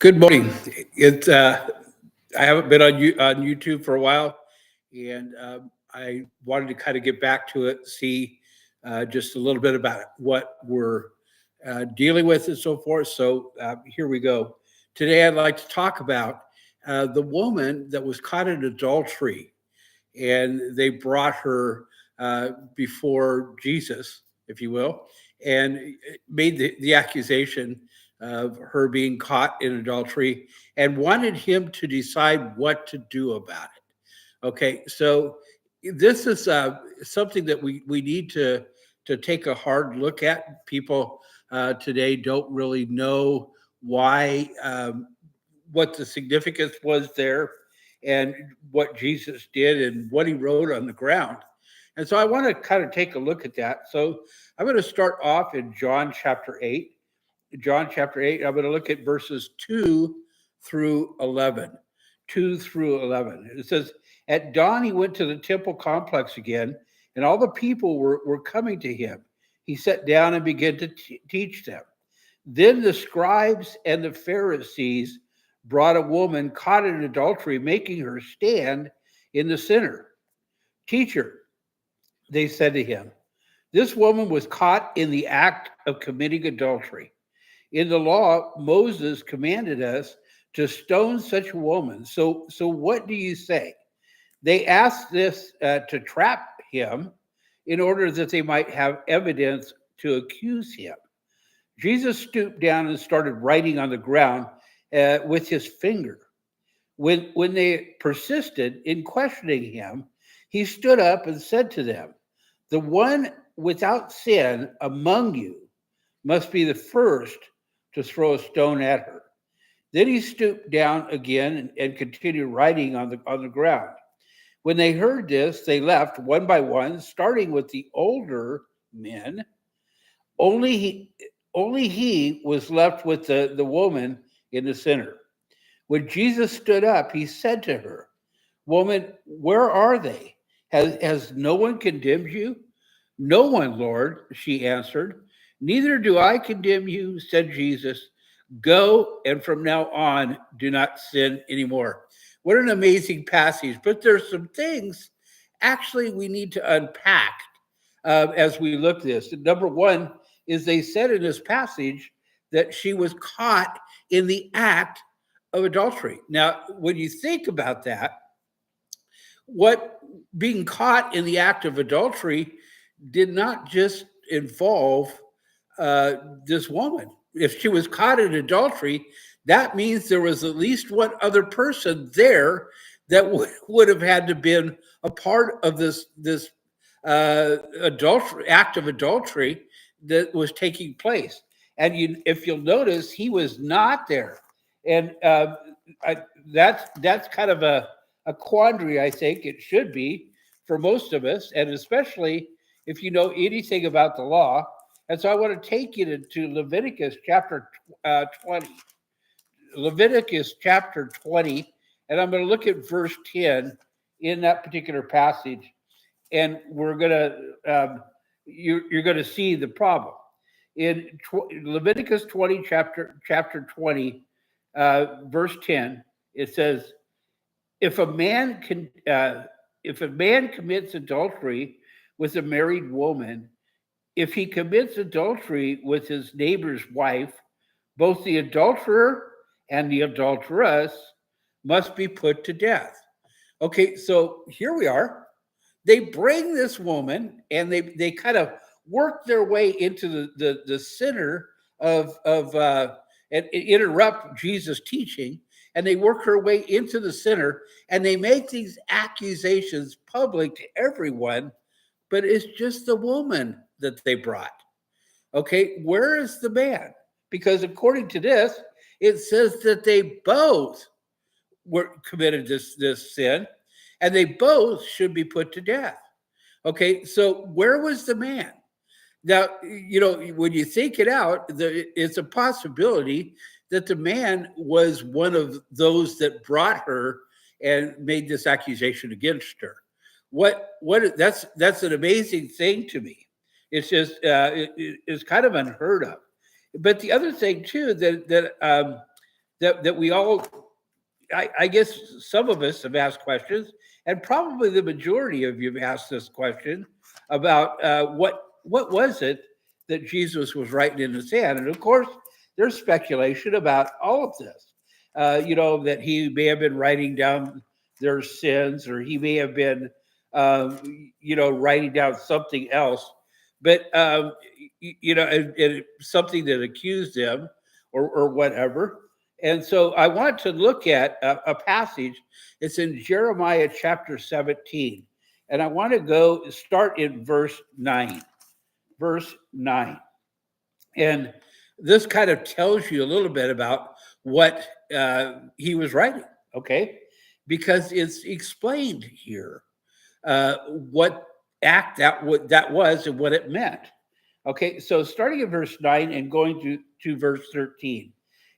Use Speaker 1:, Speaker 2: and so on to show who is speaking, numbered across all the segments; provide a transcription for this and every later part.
Speaker 1: Good morning. It's I haven't been on YouTube for a while, and I wanted to kind of get back to it, see just a little bit about what we're dealing with and so forth. So here we go. Today, I'd like to talk about the woman that was caught in adultery, and they brought her before Jesus, if you will, and made the accusation of her being caught in adultery and wanted him to decide what to do about it. Okay, so this is something that we need to take a hard look at. People today don't really know why, what the significance was there, and what Jesus did and what he wrote on the ground. And so I want to kind of take a look at that. So I'm going to start off in John chapter 8. John chapter 8, I'm going to look at verses 2 through 11. 2 through 11. It says, "At dawn, he went to the temple complex again, and all the people were coming to him. He sat down and began to teach them. Then the scribes and the Pharisees brought a woman caught in adultery, making her stand in the center. 'Teacher,' they said to him, 'this woman was caught in the act of committing adultery. In the law, Moses commanded us to stone such a woman. So what do you say?' They asked this to trap him in order that they might have evidence to accuse him. Jesus stooped down and started writing on the ground with his finger. When they persisted in questioning him, he stood up and said to them, 'The one without sin among you must be the first to throw a stone at her.' Then he stooped down again and continued writing on the ground. When they heard this, they left one by one, starting with the older men. Only he was left with the woman in the center. When Jesus stood up, he said to her, 'Woman, where are they? Has no one condemned you?' 'No one, Lord,' she answered. 'Neither do I condemn you,' said Jesus. 'Go, and from now on, do not sin anymore.'" What an amazing passage. But there's some things actually we need to unpack as we look at this. Number one is they said in this passage that she was caught in the act of adultery. Now, when you think about that, what being caught in the act of adultery did not just involve this woman. If she was caught in adultery, that means there was at least one other person there that would have had to been a part of this adultery act of adultery that was taking place. And if you'll notice, he was not there, and that's kind of a quandary. I think it should be for most of us, and especially if you know anything about the law. And so I want to take you to Leviticus chapter 20. Leviticus chapter 20, and I'm going to look at verse 10 in that particular passage, and we're going to you're going to see the problem in Leviticus 20, chapter 20, verse 10. It says, if a man commits adultery with a married woman, if he commits adultery with his neighbor's wife, both the adulterer and the adulteress must be put to death. Okay, so here we are. They bring this woman, and they kind of work their way into the center of and interrupt Jesus' teaching, and they work her way into the center, and they make these accusations public to everyone, but it's just the woman that they brought. Okay, where is the man? Because according to this, it says that they both were committed this sin, and they both should be put to death. Okay, so where was the man? Now, when you think it out, it's a possibility that the man was one of those that brought her and made this accusation against her. That's an amazing thing to me. It's just it's kind of unheard of. But the other thing too that that we all, I guess some of us have asked questions, and probably the majority of you have asked this question about what was it that Jesus was writing in the sand. And of course, there's speculation about all of this. That he may have been writing down their sins, or he may have been, writing down something else. But and something that accused them, or whatever. And so I want to look at a passage. It's in Jeremiah chapter 17. And I want to start in verse 9. Verse 9. And this kind of tells you a little bit about what he was writing, okay? Because it's explained here what act that was and what it meant. Okay, so starting in verse 9 and going to verse 13.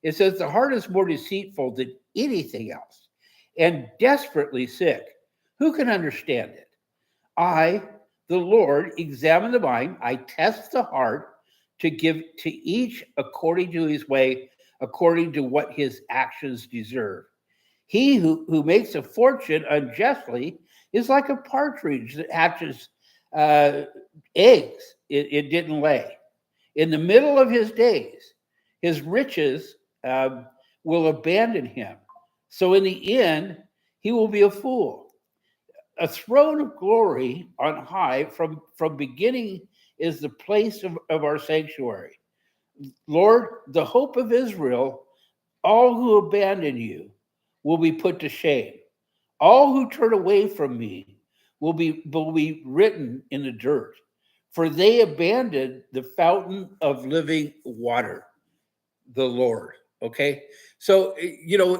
Speaker 1: It says, the heart is more deceitful than anything else and desperately sick. Who can understand it? I, the Lord, examine the mind. I test the heart to give to each according to his way, according to what his actions deserve. He who makes a fortune unjustly is like a partridge that hatches eggs it didn't lay. In the middle of his days, his riches will abandon him. So in the end, he will be a fool. A throne of glory on high from beginning is the place of our sanctuary. Lord, the hope of Israel, all who abandon you will be put to shame. All who turn away from me will be written in the dirt, for they abandoned the fountain of living water, the Lord. Okay, so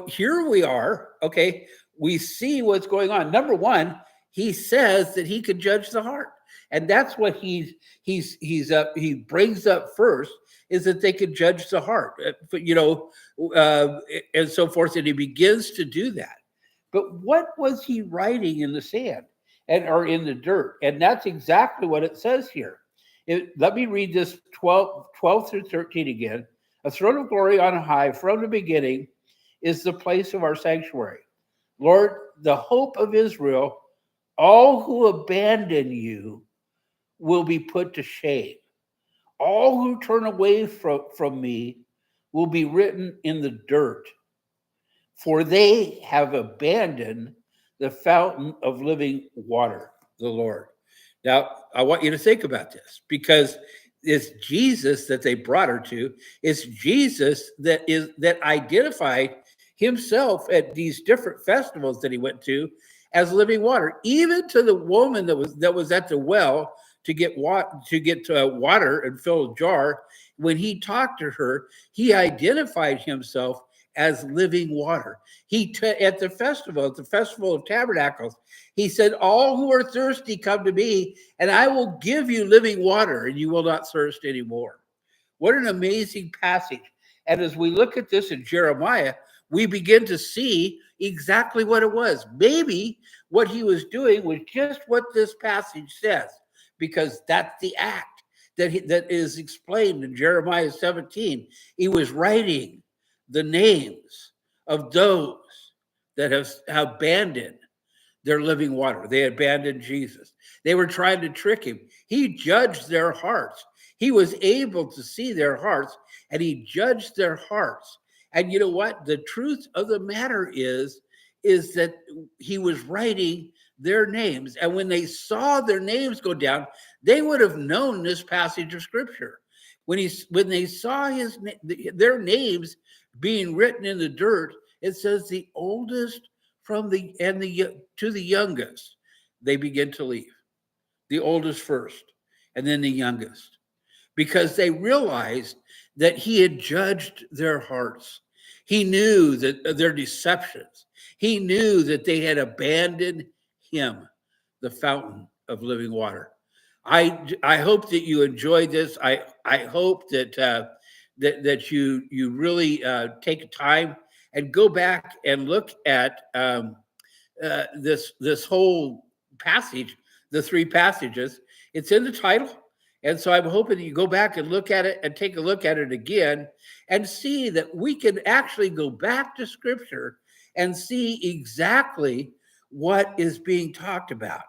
Speaker 1: here we are. Okay, we see what's going on. Number one, he says that he could judge the heart, and that's what he brings up first, is that they could judge the heart, and so forth. And he begins to do that. But what was he writing in the sand or in the dirt? And that's exactly what it says here. Let me read this 12 through 13 again. A throne of glory on high from the beginning is the place of our sanctuary. Lord, the hope of Israel, all who abandon you will be put to shame. All who turn away from me will be written in the dirt, for they have abandoned the fountain of living water, the Lord. Now, I want you to think about this, because it's Jesus that they brought her to. It's Jesus that identified himself at these different festivals that he went to as living water. Even to the woman that was at the well to get water and fill a jar, when he talked to her, he identified himself as living water. At the festival of Tabernacles, he said, all who are thirsty come to me, and I will give you living water, and you will not thirst anymore. What an amazing passage. And as we look at this in Jeremiah, we begin to see exactly what it was. Maybe what he was doing was just what this passage says, because that's the act that is explained in Jeremiah 17. He was writing the names of those that have abandoned their living water. They abandoned Jesus. They were trying to trick him. He judged their hearts. He was able to see their hearts, and he judged their hearts. And you know what? The truth of the matter is that he was writing their names. And when they saw their names go down, they would have known this passage of scripture. When they saw their names being written in the dirt, it says the oldest to the youngest, they begin to leave. The oldest first, and then the youngest, because they realized that he had judged their hearts. He knew that their deceptions. He knew that they had abandoned him, the fountain of living water. I hope that you enjoyed this. I hope that you really take time and go back and look at this whole passage, the three passages. It's in the title, And so I'm hoping that you go back and look at it and take a look at it again and see that we can actually go back to Scripture and see exactly what is being talked about.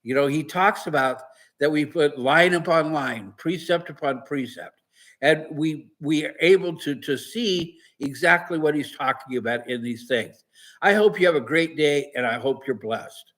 Speaker 1: You know, he talks about that we put line upon line, precept upon precept, and we are able to see exactly what he's talking about in these things. I hope you have a great day, and I hope you're blessed.